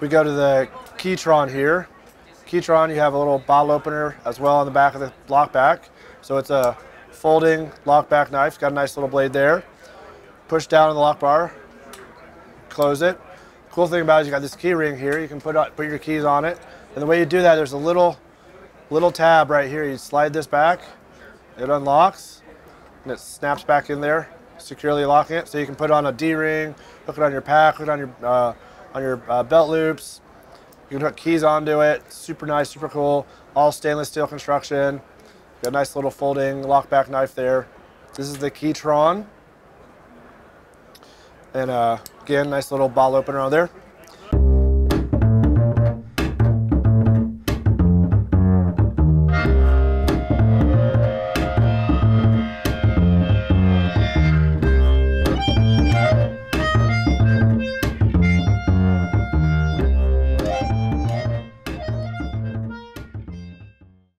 We go to the KeyTron here. KeyTron, you have a little bottle opener as well on the back of the lock back. So it's a folding lock back knife. It's got a nice little blade there. Push down on the lock bar, close it. Cool thing about it is you got this key ring here. You can put your keys on it. And the way you do that, there's a little tab right here. You slide this back, it unlocks, and it snaps back in there, securely locking it. So you can put it on a D-ring, hook it on your pack, hook it on your belt loops. You can hook keys onto it. Super nice, super cool. All stainless steel construction. Got a nice little folding lock back knife there. This is the KeyTron. And again, nice little bottle opener on there.